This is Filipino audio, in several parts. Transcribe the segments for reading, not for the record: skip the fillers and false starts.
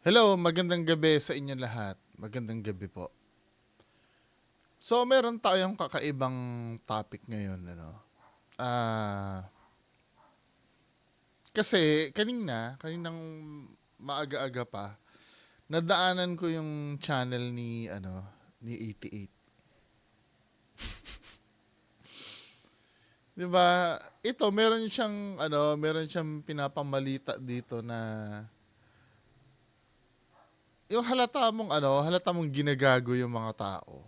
Hello, magandang gabi sa inyo lahat. Magandang gabi po. So, meron tayong kakaibang topic ngayon, ano. Ah, kasi kaninang maaga-aga pa, nadaanan ko yung channel ni 88. 'Di ba? Ito meron siyang pinapamalita dito na yung halata mong ginagago yung mga tao.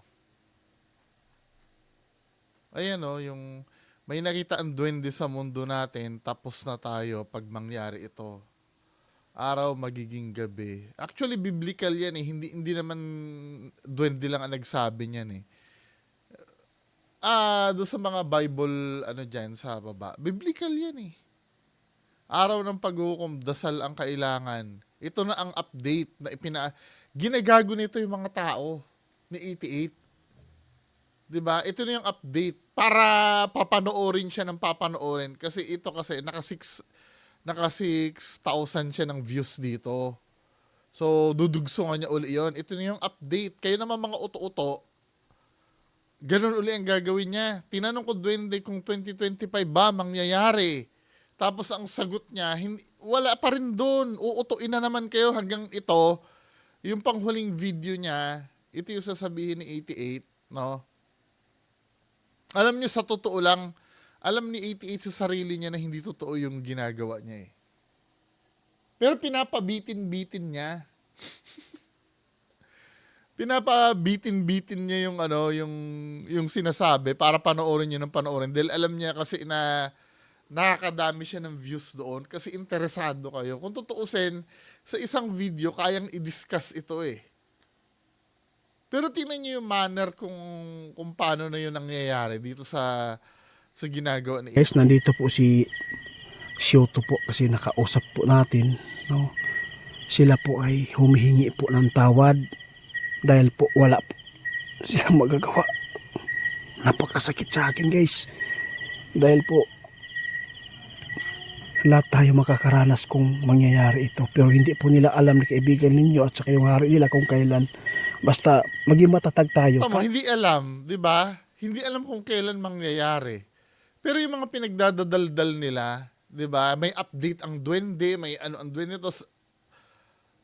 Ayan o, yung may nakita ang duwende sa mundo natin, tapos na tayo pag mangyari ito. Araw magiging gabi. Actually, biblical yan eh. Hindi naman duwende lang ang nagsabi niyan eh. Doon sa mga Bible, dyan sa baba. Biblical yan eh. Araw ng paghukom, dasal ang kailangan. Ito na ang update na ginagago nito yung mga tao ni 88. 'Di ba? Ito na yung update para papanoorin siya ng papanoorin kasi ito kasi naka 6,000 siya ng views dito. So dudugsungan niya uli 'yon. Ito na yung update. Kayo naman mga uto-uto, ganun uli ang gagawin niya. Tinanong ko Duwende kung 2025 ba mangyayari. Tapos ang sagot niya, wala pa rin doon. Uutuin na naman kayo hanggang ito. Yung panghuling video niya, ito yung sasabihin ni 88, no? Alam niyo sa totoo lang, alam ni 88 sa sarili niya na hindi totoo yung ginagawa niya eh. Pero pinapabitin-bitin niya. Pinapabitin-bitin niya yung sinasabi para panoorin niyo ng panoorin. Dahil alam niya kasi na nakakadami siya ng views doon kasi interesado kayo. Kung tutuusin, sa isang video, kayang i-discuss ito eh. Pero tingnan niyo yung manner kung paano na yun nangyayari dito sa ginagawa ni Guys, 88. nandito po si Shoto po kasi nakausap po natin, no? Sila po ay humihingi po ng tawad dahil po wala po silang magagawa. Napakasakit sa akin, guys. Dahil po lahat tayo makakaranas kung mangyayari ito. Pero hindi po nila alam na kaibigan ninyo at saka yung hari nila kung kailan. Basta maging matatag tayo. Tama, hindi alam, 'di ba? Hindi alam kung kailan mangyayari. Pero yung mga pinagdadadaldal nila, 'di ba? May update ang duwende, may ano ang duwende, tapos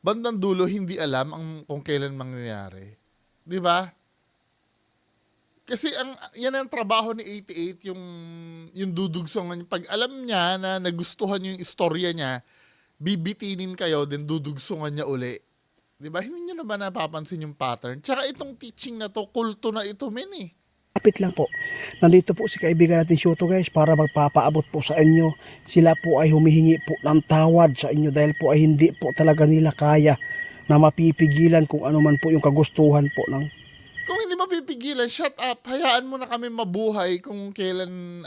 bandang dulo hindi alam kung kailan mangyayari. 'Di ba? Kasi yan ang trabaho ni 88, yung dudugsungan. Pag alam niya na nagustuhan yung istorya niya, bibitinin kayo, then dudugsungan niya uli. 'Di ba? Hindi niyo na ba napapansin yung pattern? Tsaka itong teaching na to, kulto na ito, men eh. Kapit lang po. Nandito po si kaibigan natin Shoto, guys, para magpapaabot po sa inyo. Sila po ay humihingi po ng tawad sa inyo dahil po ay hindi po talaga nila kaya na mapipigilan kung ano man po yung kagustuhan po ng Kung hindi mapipigilan, shut up. Hayaan mo na kami mabuhay kung kailan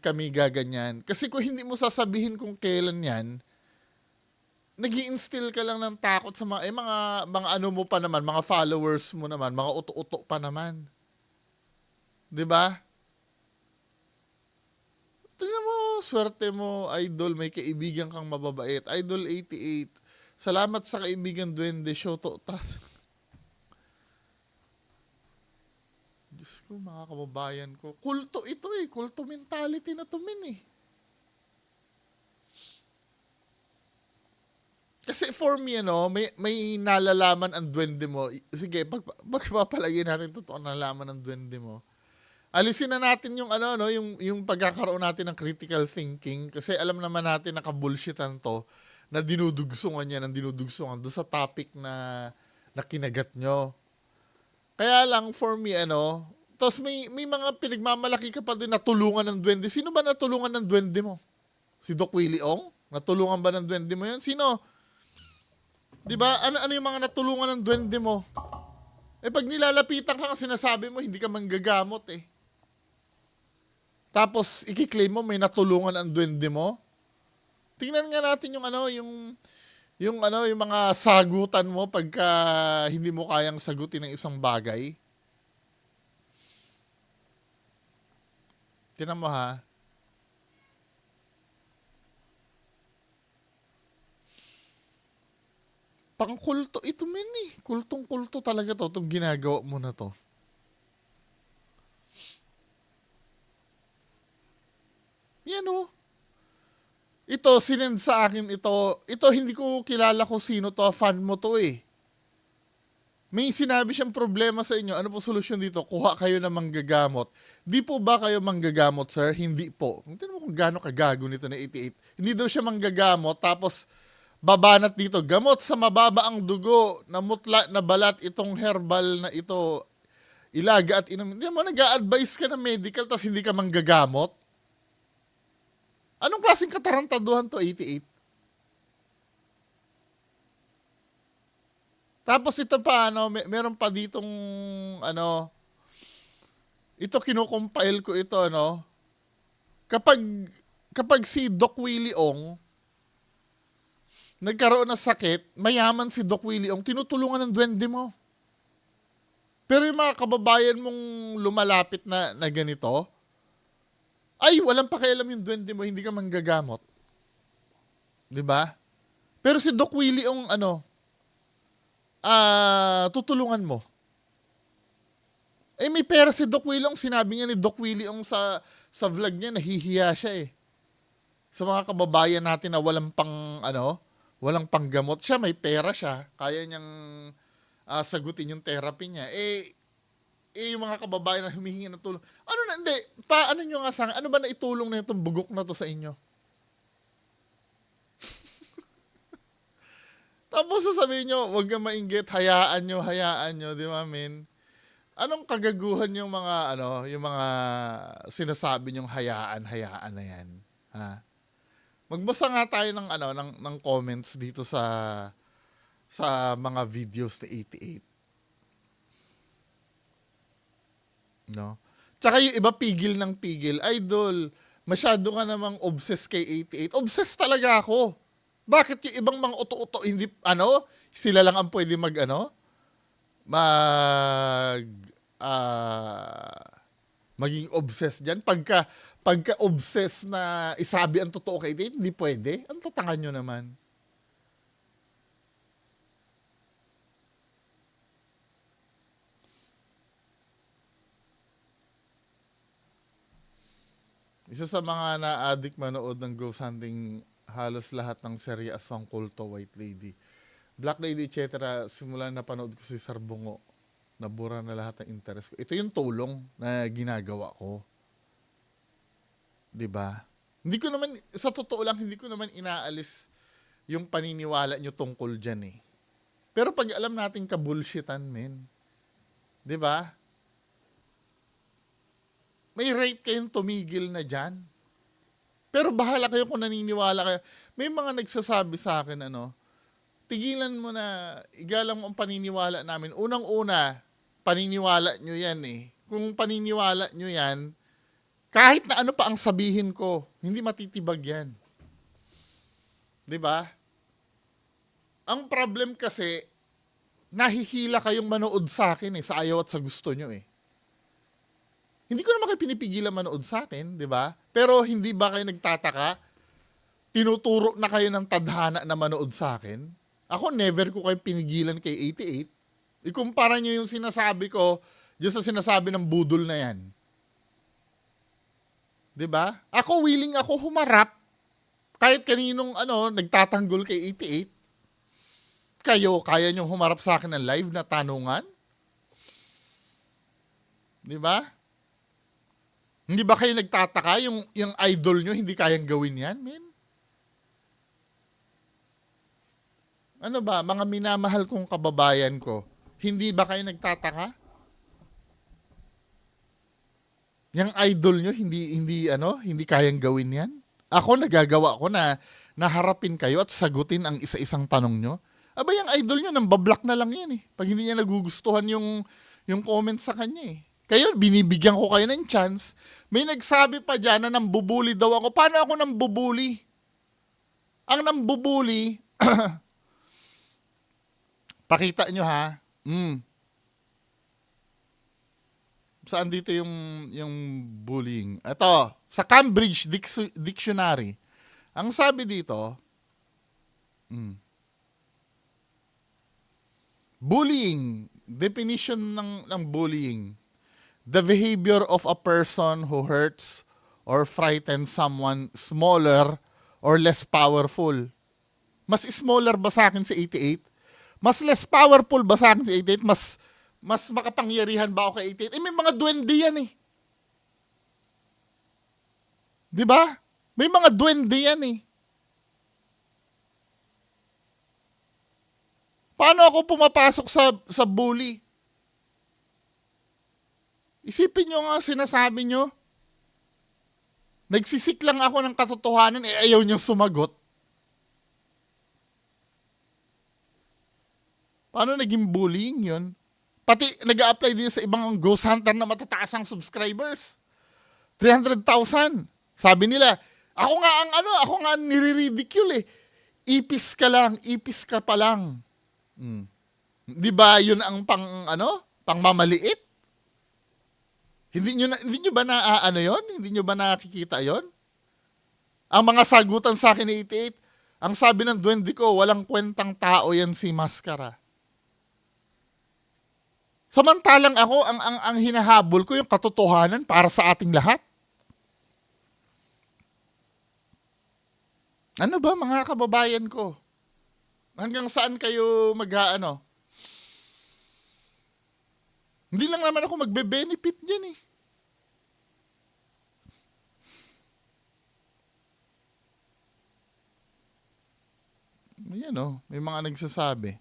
kami gaganyan. Kasi kung hindi mo sasabihin kung kailan yan, nag-i-instill ka lang ng takot sa mga ano mo pa naman, mga followers mo naman, mga uto-uto pa naman. 'Di ba? Tingnan mo, swerte mo, idol, may kaibigan kang mababait. Idol 88. Salamat sa kaibigan Duwende Shoto. Diyos ko, mga kababayan ko. Kulto ito eh. Kulto mentality na to, men eh. Kasi for me, may nalalaman ang duwende mo. Sige, pagpapalagay natin totoo nalalaman ng duwende mo. Alisin na natin yung pagkakaroon natin ng critical thinking kasi alam naman natin na kabulshitan to na dinudugsungan niya ng dinudugsungan doon sa topic na kinagat nyo. Kaya lang for me, tapos may mga pinagmamalaki ka pa din natulungan ng duwende. Sino ba natulungan ng duwende mo? Si Doc Willie Ong? Natulungan ba ng duwende mo yun? Sino? 'Di ba? Ano yung mga natulungan ng duwende mo? Pag nilalapitan ka kasi sinasabi mo hindi ka manggagamot eh. Tapos iki-claim mo may natulungan ang duwende mo? Tingnan nga natin yung mga sagutan mo pagka hindi mo kayang sagutin ng isang bagay. Tingnan mo ha. Pangkulto ito men eh. Kultong-kulto talaga to, itong ginagawa mo na to. Yan oh. Ito, sinend sa akin ito. Ito, hindi ko kilala kung sino to. Fan mo to eh. May sinabi siyang problema sa inyo. Ano po solusyon dito? Kuha kayo ng manggagamot. Di po ba kayo manggagamot, sir? Hindi po. Tingnan mo kung gaano kagago nito na 88. Hindi daw siya manggagamot. Tapos, babanat dito. Gamot sa mababa ang dugo. Namutla na balat itong herbal na ito. Ilaga at inom. Hindi mo, nag-a-advise ka ng medical tapos hindi ka manggagamot? Anong klaseng katarantaduhan to, 88? Tapos ito pa, meron pa ditong, ito kinukompile ko ito, kapag, kapag si Doc Willie Ong, nagkaroon ng sakit, mayaman si Doc Willie Ong, tinutulungan ng duwende mo. Pero yung mga kababayan mong lumalapit na ganito, ay, walang pakialam yung duwende mo, hindi ka manggagamot. 'Di ba? Pero si Doc Willie Ong, tutulungan mo. Eh, may pera si Doc Willie Ong, sinabi nga ni Doc Willie Ong sa vlog niya, nahihiya siya eh. Sa mga kababayan natin na walang walang panggamot. Siya, may pera siya. Kaya niyang sagutin yung therapy niya. Yung mga kababayan na humihingi ng tulong. Hindi, paano nyo nga ano ba na itulong na itong bugok na to sa inyo? Tapos sasabihin nyo, huwag kang mainggit, hayaan nyo, di ba, men? Anong kagaguhan yung mga, yung mga sinasabi nyong hayaan na yan? Ha? Magbasa nga tayo ng, ng comments dito sa mga videos ni 88. No? Tsaka yung iba pigil ng pigil. Idol, masyado ka namang obsessed kay 88. Obsessed talaga ako. Bakit yung ibang mga uto-uto hindi, sila lang ang pwede maging obsessed dyan. Pagka obsessed na isabi ang totoo kay 88, hindi pwede. Ang tatangan nyo naman. Isa sa mga na-addict manood ng ghost hunting, halos lahat ng serye aswang kulto, White Lady, Black Lady, etc. Simula na panood ko si Sarbungo, nabura na lahat ng interest ko. Ito yung tulong na ginagawa ko. 'Di ba? Hindi ko naman, sa totoo lang, hindi ko naman inaalis yung paniniwala nyo tungkol dyan eh. Pero pag alam natin ka-bullshitan, men. 'Di ba? May right kayong tumigil na dyan. Pero bahala kayo kung naniniwala kayo. May mga nagsasabi sa akin, tigilan mo na, igalang mo ang paniniwala namin. Unang-una, paniniwala nyo yan eh. Kung paniniwala nyo yan, kahit na ano pa ang sabihin ko, hindi matitibag yan. 'Di ba? Ang problem kasi, nahihila kayong manood sa akin eh, sa ayaw at sa gusto nyo eh. Hindi ko naman kayo pinipigilan manood sa akin, di ba? Pero hindi ba kayo nagtataka? Tinuturo na kayo ng tadhana na manood sa akin? Ako, never ko kayo pinigilan kay 88. Ikumpara nyo yung sinasabi ko dyan sa sinasabi ng budol na yan. Di ba? Ako, willing ako humarap kahit kaninong nagtatanggol kay 88. Kayo, kaya nyo humarap sa akin ng live na tanungan? Di ba? Hindi ba kayo nagtataka yung idol nyo hindi kayang gawin yan, men? Ano ba, mga minamahal kong kababayan ko, hindi ba kayo nagtataka? Yung idol nyo hindi kayang gawin yan? Ako nagagawa ko na naharapin kayo at sagutin ang isa-isang tanong nyo. Aba, yung idol nyo nang bablock na lang yan eh. Pag hindi niya nagugustuhan yung comment sa kanya eh. Kayo, binibigyan ko kayo ng chance. May nagsabi pa dyan na nambubuli daw ako. Paano ako nambubuli? Ang nambubuli, pakita nyo ha. Saan dito yung bullying? Ito, sa Cambridge Dictionary. Ang sabi dito, Bullying. Definition ng bullying. The behavior of a person who hurts or frightens someone smaller or less powerful. Mas smaller ba sa akin si 88? Mas less powerful ba sa akin si 88? Mas makapangyarihan ba ako kay 88? Eh, may mga duwende yan eh. Di ba? May mga duwende yan eh. Paano ako pumapasok sa bully? Isipin nyo nga sinasabi nyo. Nagsisik lang ako ng katotohanan, eh ayaw nyo sumagot. Paano naging bullying yun? Pati nag-a-apply din sa ibang ghost hunter na matataas ang subscribers. 300,000. Sabi nila, ako nga nire-ridicule eh. Ipis ka lang, ipis ka pa lang. Di ba yun ang pangmamaliit? Hindi nyo ba yon? Hindi nyo ba nakikita yon? Ang mga sagutan sa akin ni 88, ang sabi ng duwende ko, walang kwentang tao yan si Maskara. Samantalang ako, ang hinahabol ko yung katotohanan para sa ating lahat. Ano ba mga kababayan ko? Hanggang saan kayo Hindi lang naman ako magbe-benefit dyan eh. Yan may mga nagsasabi.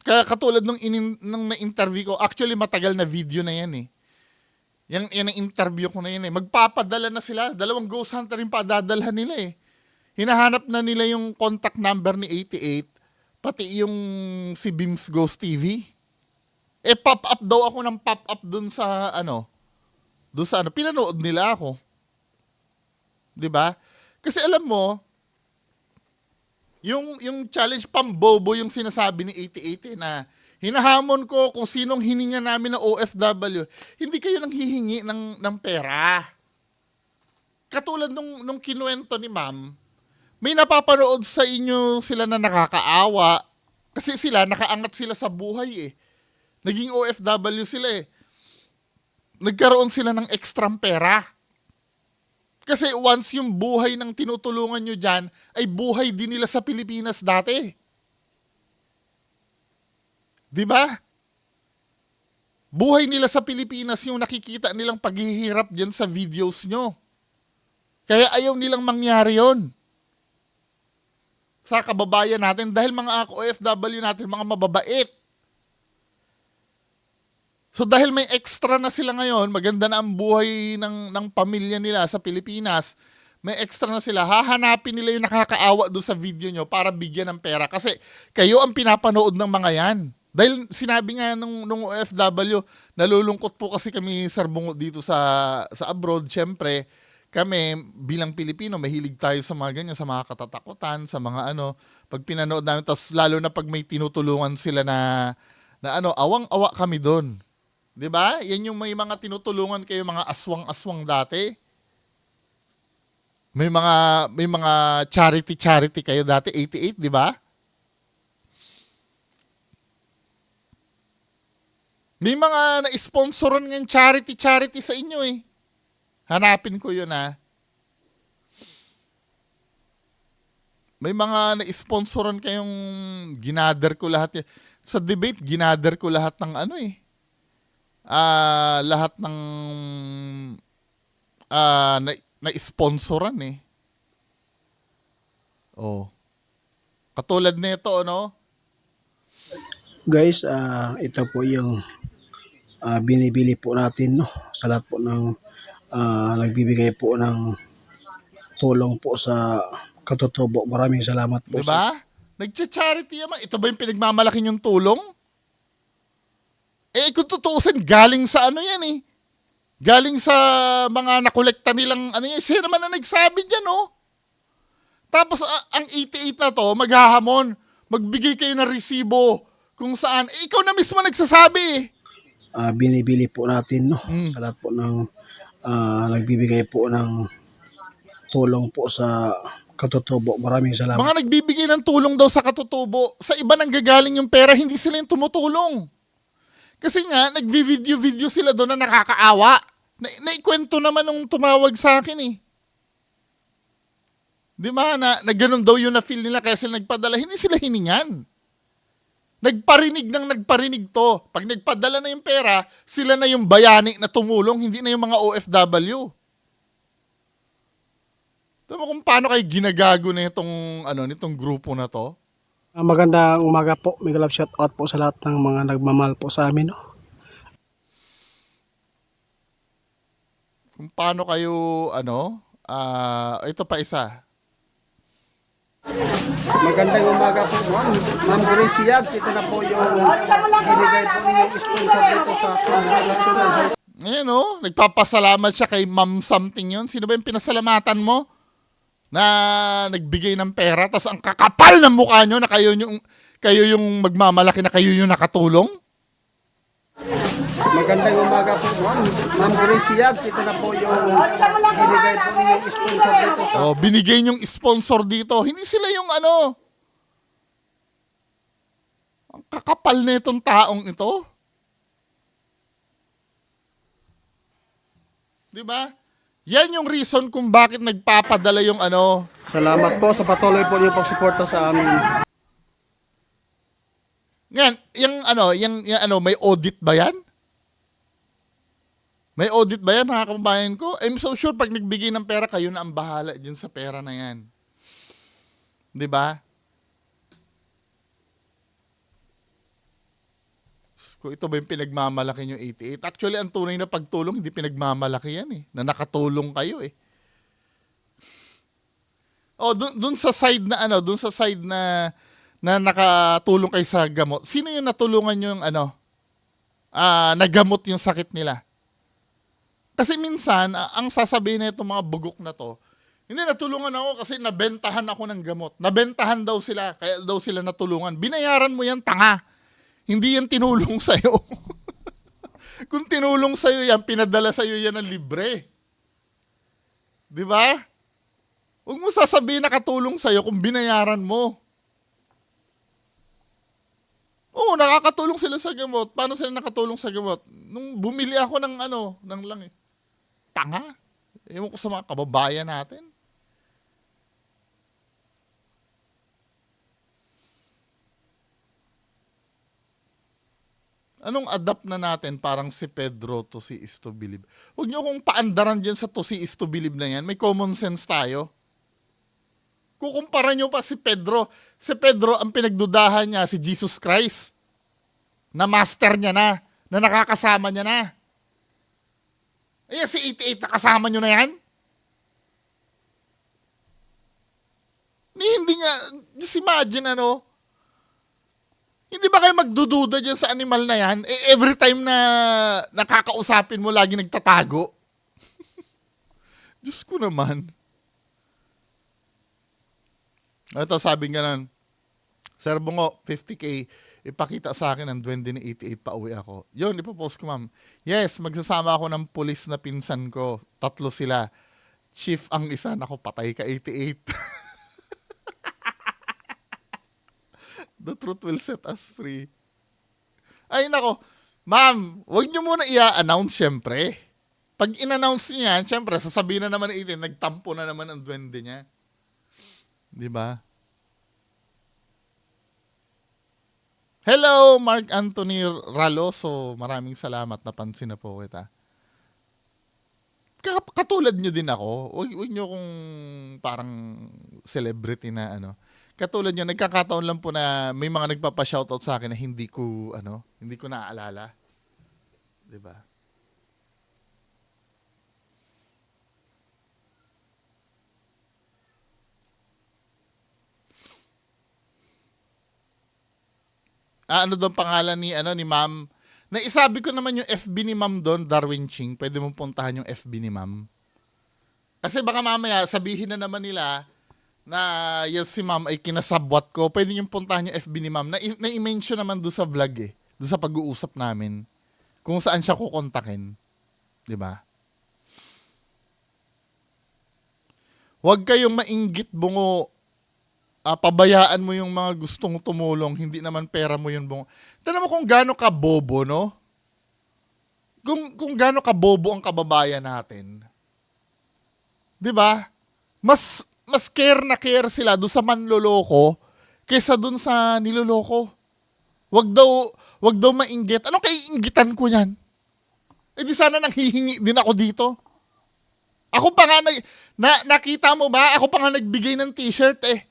Kaya katulad nung na-interview ko, actually matagal na video na yan eh. Yan ang interview ko na yan eh. Magpapadala na sila. 2 ghost hunter yung padadalhan nila eh. Hinahanap na nila yung contact number ni 88, pati yung si Beams Ghost TV. Eh, pop-up daw ako ng pop-up dun sa pinanood nila ako. 'Di ba? Kasi alam mo, yung challenge pambobo yung sinasabi ni 88 na hinahamon ko kung sinong hininga namin ng OFW. Hindi kayo nang hihingi ng pera. Katulad nung kinuwento ni ma'am, may napapanood sa inyo sila na nakakaawa kasi nakaangat sila sa buhay eh. Naging OFW sila eh. Nagkaroon sila ng extrang pera. Kasi once yung buhay ng tinutulungan nyo dyan, ay buhay din nila sa Pilipinas dati. Di ba? Buhay nila sa Pilipinas yung nakikita nilang paghihirap dyan sa videos nyo. Kaya ayaw nilang mangyari yon sa kababayan natin dahil mga OFW natin, mga mababait. So dahil may extra na sila ngayon, maganda na ang buhay ng pamilya nila sa Pilipinas, may extra na sila, hahanapin nila yung nakakaawa doon sa video nyo para bigyan ng pera. Kasi kayo ang pinapanood ng mga yan. Dahil sinabi nga nung OFW, nalulungkot po kasi kami, Sir Bungo, dito sa abroad. Siyempre, kami bilang Pilipino, mahilig tayo sa mga ganyan, sa mga katatakutan, sa mga pag pinanood namin, tas lalo na pag may tinutulungan sila na awang-awa kami doon. 'Di ba? Yan yung may mga tinutulungan kayo, mga aswang-aswang dati. May mga charity kayo dati, 88, 'di ba? May mga na-sponsoran ng charity sa inyo eh. Hanapin ko 'yun ah. May mga na-sponsoran kayong ginather ko lahat. Sa debate, ginather ko lahat ng lahat ng na-sponsoran eh. Oh. Katulad nito, Guys, ito po yung binibili po natin sa lahat po ng nagbibigay po ng tulong po sa katutubo. Maraming salamat po. Diba? Nagcha-charity naman. Ito ba yung pinagmamalaki yung tulong? Eh, kung tutuusin, galing sa yan eh. Galing sa mga nakolekta nilang yan. Siya naman na nagsabi dyan, Tapos, ang 88 na to, maghahamon. Magbigay kayo ng resibo kung saan. Eh, ikaw na mismo nagsasabi. Binibili po natin, sa lahat po ng nagbibigay po ng tulong po sa Katutubo. Maraming salamat. Mga nagbibigay ng tulong daw sa katutubo. Sa iba nanggagaling yung pera, hindi sila yung tumutulong. Kasi nga, nagvi-video sila doon na nakakaawa. Naikwento naman nung tumawag sa akin eh. Di ba na ganun daw yung na-feel nila kaya sila nagpadala. Hindi sila hiningan. Nagparinig to. Pag nagpadala na yung pera, sila na yung bayani na tumulong, hindi na yung mga OFW. Tama kung paano kayo ginagago na nitong grupo na to? Magandang umaga po. May love shout out po sa lahat ng mga nagmamahal po sa amin. No? Kung paano kayo, ito pa isa. Magandang umaga po, ma'am. Ma'am Gracie Yabs, ito na po yung binigay po yung sponsor dito sa National. Ngayon nagpapasalamat siya kay Ma'am something yun. Sino ba yung pinasalamatan mo? Na nagbigay ng pera, tapos ang kakapal ng mukha nyo na kayo yung magmamalaki na kayo yung nakatulong? Magandang umaga po, ma'am. Ma'am Gracie Yabs, ito na po yung binigay po yung sponsor dito sa Binigay yung sponsor dito. Hindi sila yung ang kakapal na itong taong ito. Di ba? Yan yung reason kung bakit nagpapadala yung Salamat po sa patuloy po niyo pagsuporta sa amin. Yan, may audit ba yan? May audit ba yan, mga kababayan ko? I'm so sure pag nagbigay ng pera, kayo na ang bahala dyan sa pera na yan. Di ba? Kung ito ba yung pinagmamalaki nyo 88? Actually, ang tunay na pagtulong, hindi pinagmamalaki yan eh. Na nakatulong kayo eh. Dun sa side na nakatulong kayo sa gamot. Sino yung natulungan yung nagamot yung sakit nila? Kasi minsan, ang sasabihin na itong mga bugok na to, hindi, natulungan ako kasi nabentahan ako ng gamot. Nabentahan daw sila, kaya daw sila natulungan. Binayaran mo yan, tanga. Hindi yan tinulong sa'yo. Kung tinulong sa'yo yan, pinadala sa'yo yan ng libre. Di ba? Huwag mo sasabihin nakatulong sa'yo kung binayaran mo. Oo, nakakatulong sila sa gamot. Paano sila nakatulong sa gamot? Nung bumili ako ng lang eh. Tanga. Ewan ko sa mga kababayan natin. Anong adapt na natin parang si Pedro to si is to believe? Huwag niyo kong paandaran dyan sa to si is to believe na yan. May common sense tayo. Kukumpara niyo pa si Pedro. Si Pedro, ang pinagdudahan niya, si Jesus Christ. Na master niya na nakakasama niya na. Eh, si 88 nakasama niyo na yan? Hindi nga, just imagine hindi ba kayo magdududa dyan sa animal na yan? Eh, every time na nakakausapin mo, lagi nagtatago. Diyos ko naman. Ito, sabi nga nun, Sir Bungo, 50K, ipakita sa akin ang duwende ni 88 pa uwi ako. Yun, ipopost ko, ma'am. Yes, magsasama ako ng pulis na pinsan ko. 3 sila. Chief ang isa, nako, patay ka 88. The truth will set us free. Ay, nako. Ma'am, huwag niyo muna i-announce, syempre. Pag in-announce niyo yan, syempre, sasabihin na naman ni 88, nagtampo na naman ang duwende niya. Di ba? Hello, Mark Anthony Raloso. Maraming salamat. Napansin na po kita. Katulad nyo din ako. Huwag nyo kung parang celebrity na Katulad nyo, nagkakataon lang po na may mga nagpapa-shoutout sa akin na hindi ko naaalala. 'Di ba? Ano daw pangalan ni Ma'am? Naisabi ko naman yung FB ni Ma'am doon, Darwin Ching. Pwede mong puntahan yung FB ni Ma'am. Kasi baka mamaya sabihin na naman nila na yes, si Ma'am ay kinasabwat ko. Pwede niyong puntahan yung FB ni Ma'am. Na-mention naman doon sa vlog eh. Doon sa pag-uusap namin. Kung saan siya kukontakin. 'Di ba? Huwag kayong mainggit, bungo. Pabayaan mo yung mga gustong tumulong, hindi naman pera mo yun, bungo. Tignan mo kung gaano ka bobo, no? Kung gaano ka bobo ang kababayan natin. 'Di ba? Mas care sila doon sa manloloko kaysa doon sa niloloko. Wag daw wag daw mainggit. Ano kaiinggitan ko niyan? Eh di sana nanghihingi din ako dito. Ako pa nga nakita mo ba? Ako pa nga nagbigay ng t-shirt eh.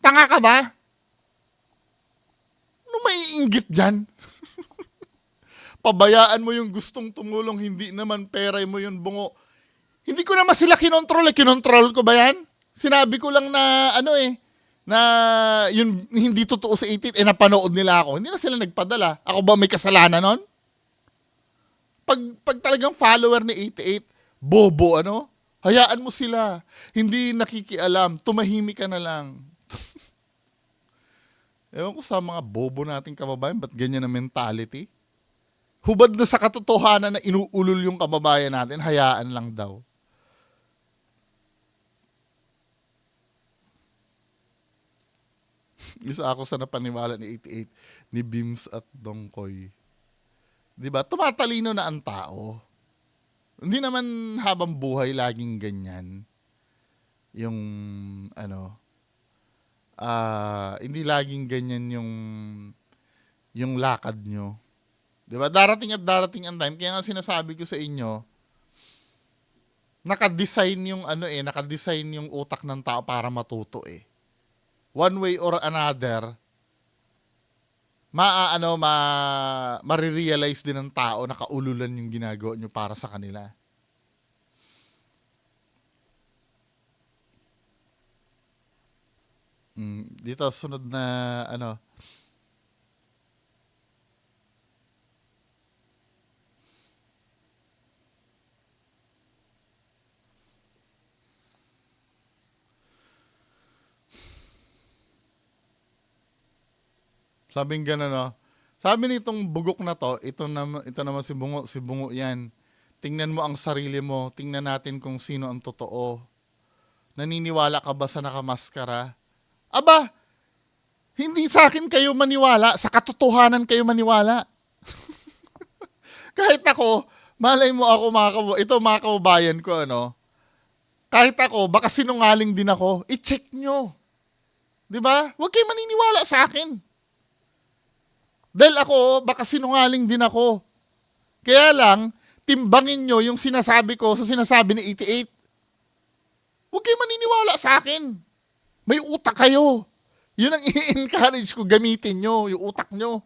Tanga ka ba? Ano maiinggit diyan? Pabayaan mo yung gustong tumulong, hindi naman pera mo yun, bungo. Hindi ko naman sila kinontrol eh. Kinontrol ko ba yan? Sinabi ko lang na na yun hindi totoo sa 88 napanood nila ako. Hindi na sila nagpadala. Ako ba may kasalanan nun? Pag talagang follower ni 88, bobo hayaan mo sila. Hindi nakikialam. Tumahimik ka na lang. Ewan ko sa mga bobo nating kababayan, ba't ganyan na mentality? Hubad na sa katotohanan na inuulol yung kababayan natin, hayaan lang daw. Isa ako sa napaniwala ni 88, ni Bims at Dongkoy. 'Di ba? Tumatalino na ang tao. Hindi naman habang buhay laging ganyan. Yung hindi laging ganyan yung lakad nyo. 'Di ba? Darating at darating ang time. Kaya nga sinasabi ko sa inyo, nakadesign yung utak ng tao para matuto eh. One way or another, marirealize din ng tao na kaululan yung ginagawa nyo para sa kanila. Dito sunod na sabing gano'n, sabi nitong bugok na to, ito naman si Bungo yan. Tingnan mo ang sarili mo, tingnan natin kung sino ang totoo. Naniniwala ka ba sa nakamaskara? Aba, hindi sa akin kayo maniwala, sa katotohanan kayo maniwala. Kahit ako, malay mo ako mga kababayan ko, kahit ako, baka sinungaling din ako, i-check nyo. 'Di ba? Huwag kayo maniniwala sa akin. Dahil ako, baka sinungaling din ako. Kaya lang, timbangin nyo yung sinasabi ko sa sinasabi ni 88. Huwag kayo maniniwala sa akin. May utak kayo. Yun ang i-encourage ko, gamitin nyo, yung utak nyo.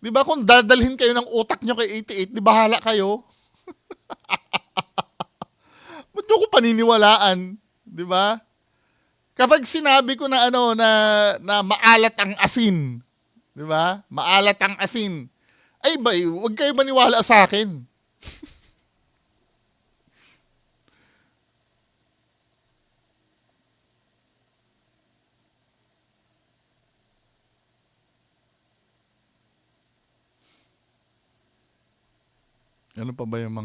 Di ba kung dadalhin kayo ng utak nyo kay 88, di bahala kayo. Ba't nyo ko paniniwalaan? Di ba? Kapag sinabi ko na na maalat ang asin, di ba? Maalat ang asin. Ay bay, huwag kayo maniwala sa akin. Ano pa ba yung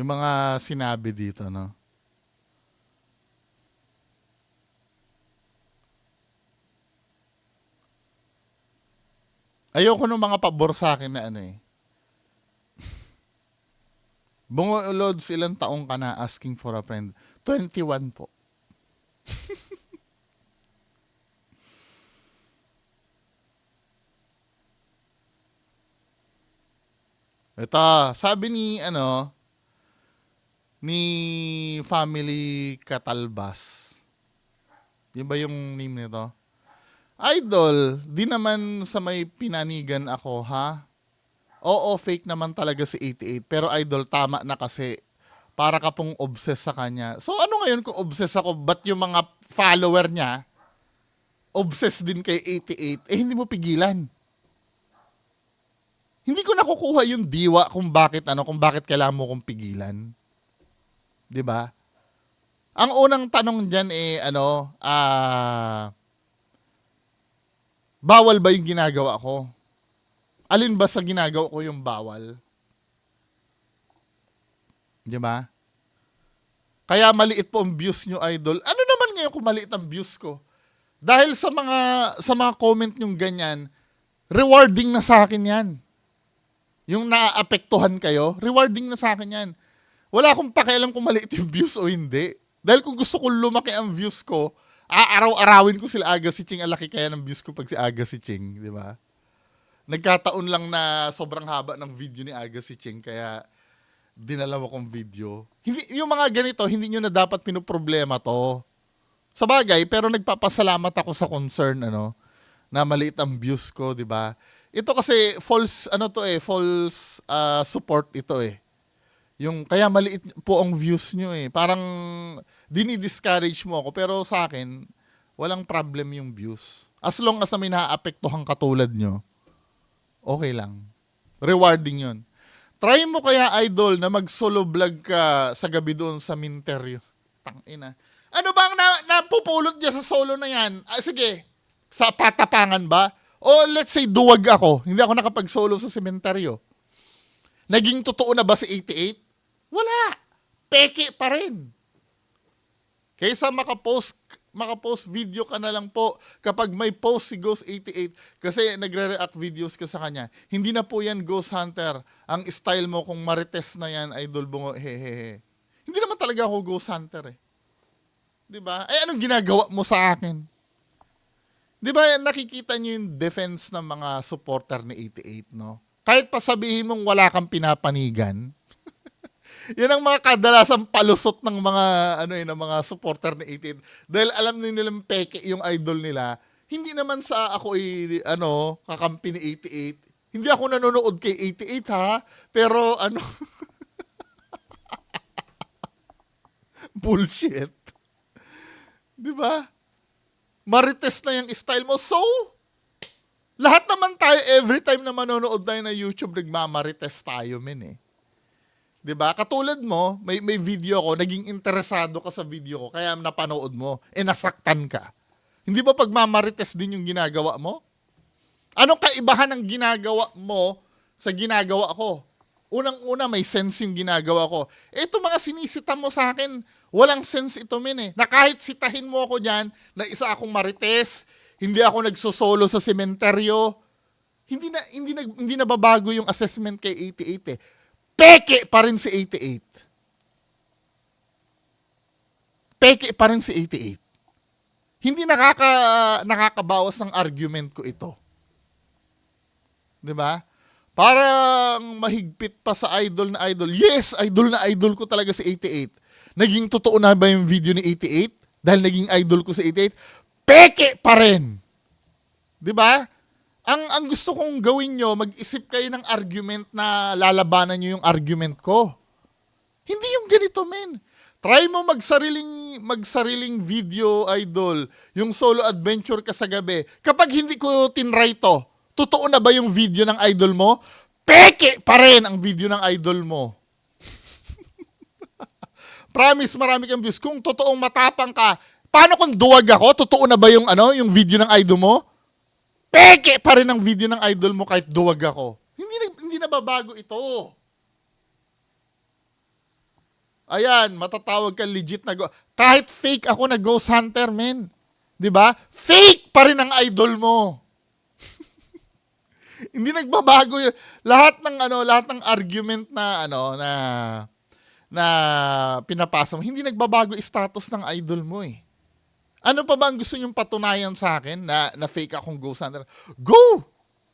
mga sinabi dito, no? Ayoko nung mga pabor sa akin na Bungo Lods, ilang taong ka na asking for a friend? 21 po. Ito, sabi ni Family Katalbas. Yun ba yung name nito? Idol, di naman sa may pinanigan ako, ha? Oo, fake naman talaga si 88. Pero idol, tama na kasi. Para ka pong obsessed sa kanya. So ano ngayon kung obsessed ako, ba't yung mga follower niya, obsessed din kay 88, hindi mo pigilan. Hindi ko nakukuha yung diwa kung bakit kailangan mo kong pigilan. 'Di ba? Ang unang tanong diyan bawal ba yung ginagawa ko? Alin ba sa ginagawa ko yung bawal? Di ba? Kaya maliit po ang views nyo, idol. Ano naman ngayon kung maliit ang views ko? Dahil sa mga comment nyong ganyan, rewarding na sa akin yan. Yung naaapektuhan kayo, rewarding na sa akin yan. Wala akong pakialam kung maliit yung views o hindi. Dahil kung gusto ko lumaki ang views ko, aaraw-arawin ko sila Aga si Ching. Alaki kaya ng views ko pag si Aga si Ching, di ba? Nagkataon lang na sobrang haba ng video ni Aga si Ching, kaya dinalawa kong video. Hindi, yung mga ganito, hindi nyo na dapat pinoproblema to. Sa bagay, pero nagpapasalamat ako sa concern, na maliit ang views ko, di ba? Ito kasi false support ito eh. Yung kaya maliit po ang views nyo eh. Parang dini-discourage mo ako, pero sa akin walang problem yung views. As long as na may naaapektuhang katulad nyo, okay lang. Rewarding yun. Try mo kaya, idol, na mag-solo vlog ka sa gabi doon sa Minteryo. Tangina. Ano bang napupulot niya sa solo na yan? Sige, sa patapangan ba? O let's say duwag ako, hindi ako nakapag-solo sa sementeryo. Naging totoo na ba si 88? Wala. Peke pa rin. Kaysa makapost video ka na lang po kapag may post si Ghost 88 kasi nagre-react videos ka sa kanya. Hindi na po yan Ghost Hunter. Ang style mo kung marites na yan, idol bungo, hehehe. Hindi naman talaga ako Ghost Hunter eh. 'Di ba? Ay anong ginagawa mo sa akin? 'Di ba nakikita niyo yung defense ng mga supporter ni 88, no? Kahit pa sabihin mong wala kang pinapanigan, yan ang mga kadalasang palusot ng mga ng mga supporter ni 88 dahil alam nilang peke yung idol nila. Hindi naman sa ako kakampi ni 88. Hindi ako nanonood kay 88 ha, pero bullshit. 'Di ba? Marites na yung style mo. So, lahat naman tayo, every time na manonood tayo na YouTube, nagmamarites tayo, men eh. 'Di ba? Katulad mo, may video ko, naging interesado ka sa video ko, kaya napanood mo, nasaktan ka. Hindi ba pagmamarites din yung ginagawa mo? Anong kaibahan ng ginagawa mo sa ginagawa ko? Unang-una, may sense yung ginagawa ko. Ito mga sinisita mo sa akin, walang sense ito, men eh. Na kahit sitahin mo ako dyan, na isa akong marites, hindi ako nagsosolo sa sementeryo, hindi na babago yung assessment kay 88 eh. Peke pa rin si 88. Peke pa rin si 88. Hindi nakakabawas ng argument ko ito. 'Di ba? Parang mahigpit pa sa idol na idol. Yes, idol na idol ko talaga si 88. Naging totoo na ba yung video ni 88? Dahil naging idol ko si 88? Peke pa rin. 'Di ba? Ang gusto kong gawin nyo, mag-isip kayo ng argument na lalabanan nyo yung argument ko. Hindi yung ganito, men. Try mo magsariling video, idol. Yung solo adventure ka sa gabi. Kapag hindi ko tinry to, totoo na ba yung video ng idol mo? Peke pa rin ang video ng idol mo. Promise, marami kang views. Kung totoong matapang ka, paano kung duwag ako? Totoo na ba yung video ng idol mo? Peke pa rin ang video ng idol mo kahit duwag ako. Hindi na babago ito. Ayan, matatawag ka legit na kahit fake ako na Ghost Hunter, men. 'Di ba? Fake pa rin ang idol mo. Hindi nagbabago yun. Lahat ng argument na pinapasa mo, hindi nagbabago status ng idol mo eh. Ano pa ba ang gusto nyong patunayan sa akin na fake akong Ghost Hunter? Go!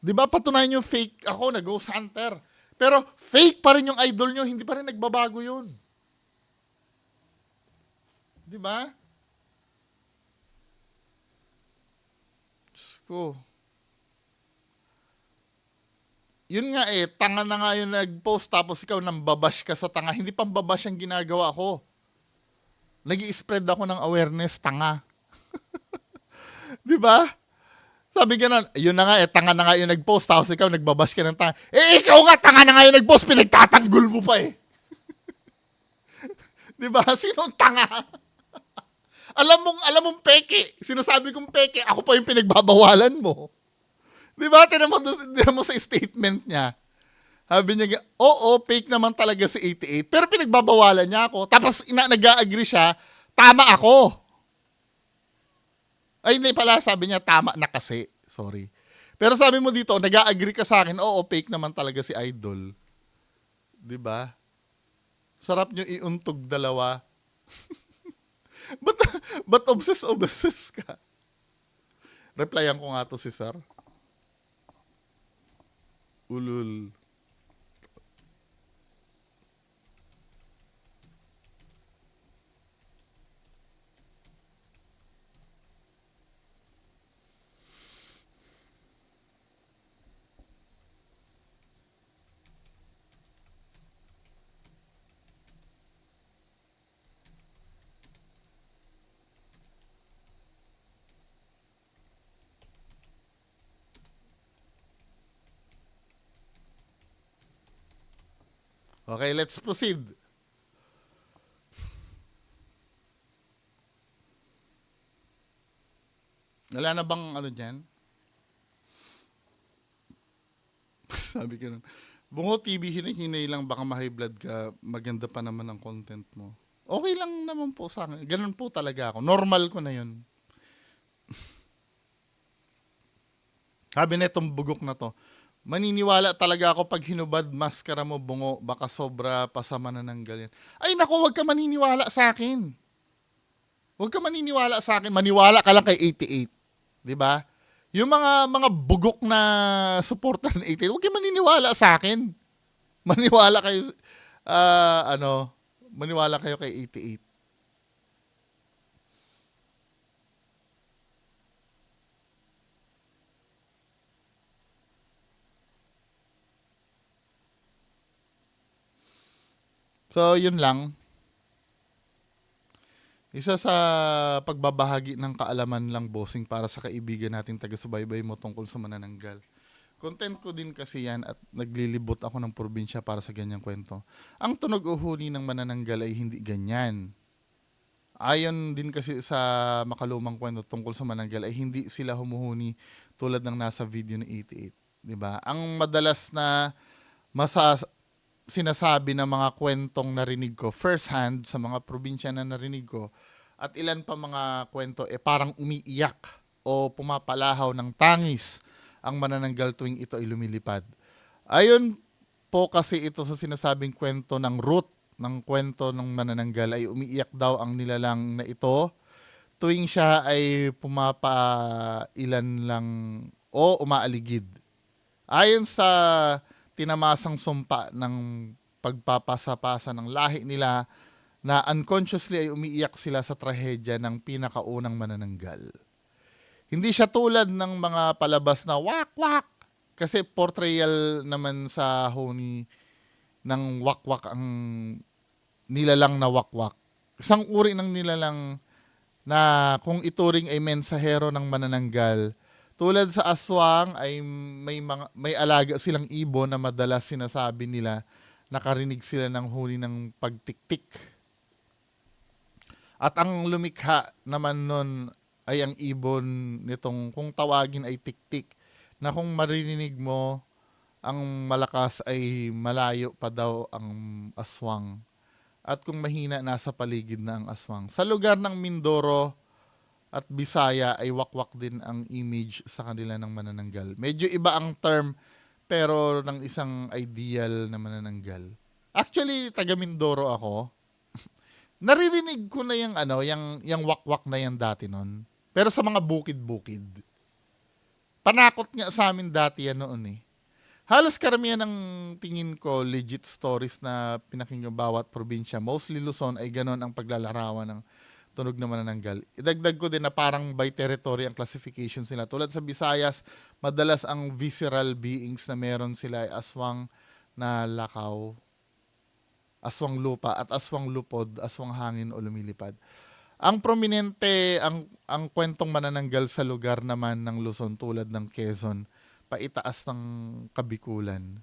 'Di ba? Patunayan yung fake ako na Ghost Hunter. Pero fake pa rin yung idol nyo, hindi pa rin nagbabago yun. 'Di ba? Diyos ko. Yun nga eh, tanga na nga yung nag-post tapos ikaw nang babash ka sa tanga. Hindi pang babash ang ginagawa ko. Nag-i-spread ako ng awareness, tanga. 'Di ba? Sabi ganun, yun na nga tanga na nga yung nag-post tapos ikaw nagbabash ka ng tanga. Ikaw nga tanga na nga yung nag-post, pinagtatanggol mo pa eh. 'Di ba? Sinong tanga? alam mong peke. Sinasabi kong peke, ako pa yung pinagbabawalan mo. 'Di ba? Tingnan mo sa statement niya. Sabi niya, oo, fake naman talaga si 88. Pero pinagbabawalan niya ako. Tapos nag-a-agree siya, tama ako. Ay, hindi pala, sabi niya, tama na kasi. Sorry. Pero sabi mo dito, nag-a-agree ka sa akin, oo, fake naman talaga si Idol. 'Di ba? Sarap niyo iuntog dalawa. Ba't, ba't obsess ka? Replyan ko nga to si Sir. Ulul. Okay, let's proceed. Wala na bang ano dyan? Sabi ko nun, Bungo TV, hinihinay lang, baka ma-high blood ka, maganda pa naman ang content mo. Okay lang naman po sa akin. Ganun po talaga ako. Normal ko na yun. Sabi na itong bugok na to, maniniwala talaga ako pag hinubad maskara mo, Bungo, baka sobra pasama na ng ganyan. Ay naku, wag ka maniniwala sa akin. Huwag ka maniniwala sa akin. Maniwala ka lang kay 88. 'Di ba? Yung mga bugok na supporter ng 88, huwag kayo maniniwala sa akin. Maniwala kayo ano, maniwala kayo kay 88. So, yun lang. Isa sa pagbabahagi ng kaalaman lang, bossing, para sa kaibigan natin taga-subaybay mo tungkol sa manananggal. Content ko din kasi yan at naglilibot ako ng probinsya para sa ganyang kwento. Ang tunog o huni ng manananggal ay hindi ganyan. Ayon din kasi sa makalumang kwento tungkol sa manananggal ay hindi sila humuhuni tulad ng nasa video ni 88. 'Di ba? Ang madalas na masa sinasabi ng mga kwentong narinig ko first hand sa mga probinsya na narinig ko at ilan pa mga kwento parang umiiyak o pumapalahaw ng tangis ang manananggal tuwing ito ay lumilipad. Ayon po kasi ito sa sinasabing kwento ng root ng kwento ng manananggal ay umiiyak daw ang nilalang na ito tuwing siya ay pumapailan lang o umaaligid. Ayon sa tinamasang sumpa ng pagpapasa-pasa ng lahi nila na unconsciously ay umiiyak sila sa trahedya ng pinakaunang manananggal. Hindi siya tulad ng mga palabas na wak-wak kasi portrayal naman sa huni ng wakwak ang nilalang na wakwak. Isang uri ng nilalang na kung ituring ay mensahero ng manananggal, tulad sa aswang ay may alaga silang ibon na madalas sinasabi nila nakarinig sila ng huni ng pagtiktik. At ang lumikha naman nun ay ang ibon nitong kung tawagin ay tiktik na kung maririnig mo ang malakas ay malayo pa daw ang aswang. At kung mahina, nasa paligid na ang aswang. Sa lugar ng Mindoro at Bisaya ay wakwak din ang image sa kanila ng manananggal. Medyo iba ang term pero ng isang ideal na manananggal. Actually, taga Mindoro ako. Naririnig ko na yung ano, yung wakwak na yan dati nun. Pero sa mga bukid-bukid. Panakot nga sa amin dati yan noon eh. Halos karamihan ng tingin ko legit stories na pinakinggan bawat probinsya, mostly Luzon, ay ganon ang paglalarawan ng tunog na manananggal. Idagdag ko din na parang by territory ang classification sila. Tulad sa Visayas, madalas ang visceral beings na meron sila ay aswang na lakaw, aswang lupa at aswang lupod, aswang hangin o lumilipad. Ang prominente, ang kwentong manananggal sa lugar naman ng Luzon tulad ng Quezon, paitaas ng Kabikulan.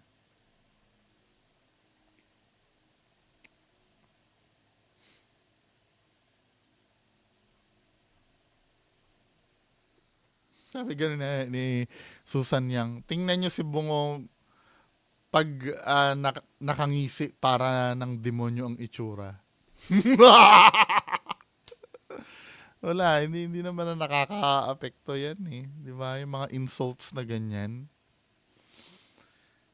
Sabi gano'n na ni Susan Yang, tingnan nyo si Bungo, pag nakangisi para ng demonyo ang itsura. Wala, hindi naman na nakaka-apekto yan eh. Di ba? Yung mga insults na ganyan.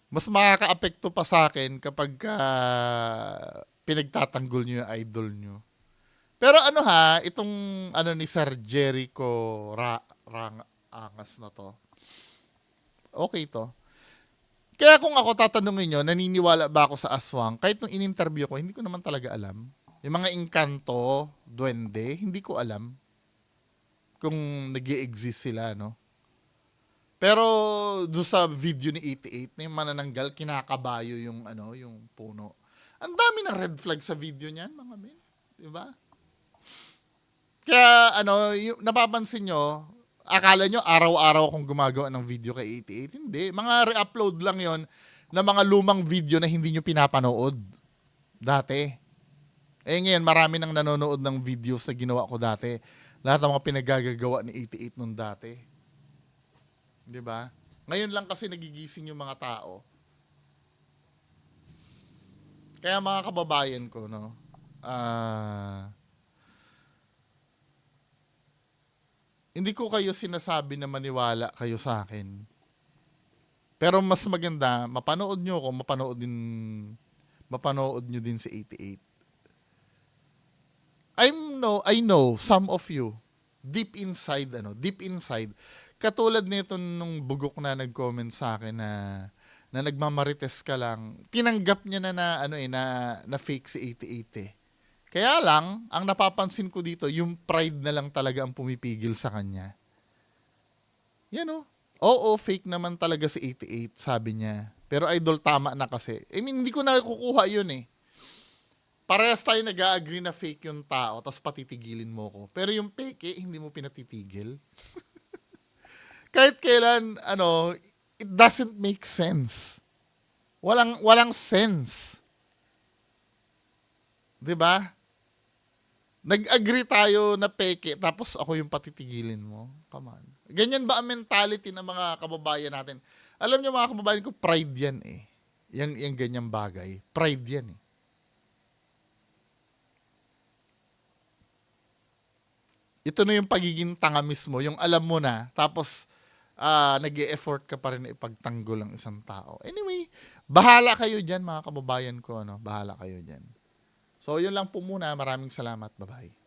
Mas makaka-apekto pa sa akin kapag pinagtatanggol nyo yung idol nyo. Pero ano ha, itong ano ni Sir Jericho Angas na to, okay to. Kaya kung ako tatanungin nyo, naniniwala ba ako sa aswang? Kahit nung in-interview ko, hindi ko naman talaga alam. Yung mga engkanto, duwende, hindi ko alam kung nag-i-exist sila, no? Pero do sa video ni 88 na yung manananggal, kinakabayo yung ano, yung puno. Ang dami ng red flag sa video niyan, mga men. 'Di ba? Kaya ano, yung napapansin nyo, akala nyo araw-araw akong gumagawa ng video kay 88. Hindi, mga re-upload lang 'yon ng mga lumang video na hindi nyo pinapanood dati. Eh ngayon, marami nang nanonood ng videos na ginawa ko dati. Lahat ng mga pinagagagawa ni 88 nung dati. 'Di ba? Ngayon lang kasi nagigising yung mga tao. Kaya mga kababayan ko, no, hindi ko kayo sinasabi na maniwala kayo sa akin. Pero mas maganda, mapanood nyo ako, mapanood nyo din si 88. I know some of you, deep inside, katulad nito nung bugok na nag-comment sa akin na nagmamarites ka lang, tinanggap niya na fake si 88 eh. Kaya lang, ang napapansin ko dito, yung pride na lang talaga ang pumipigil sa kanya. Yan o. Oo, fake naman talaga si 88, sabi niya. Pero idol, tama na kasi. I mean, hindi ko na kukuha yun eh. Parehas tayo nag-agree na fake yung tao, tapos patitigilin mo ko. Pero yung fake hindi mo pinatitigil. Kahit kailan, it doesn't make sense. Walang sense. 'Di ba? Nag-agree tayo na peke, tapos ako yung patitigilin mo. Come on. Ganyan ba ang mentality ng mga kababayan natin? Alam niyo mga kababayan ko, pride yan eh. Yung ganyang bagay. Pride yan eh. Ito na yung pagiging tanga mismo, yung alam mo na, tapos nag-e-effort ka pa rin na ipagtanggol ang isang tao. Anyway, bahala kayo dyan mga kababayan ko. Bahala kayo dyan. So, yun lang po muna. Maraming salamat. Bye-bye.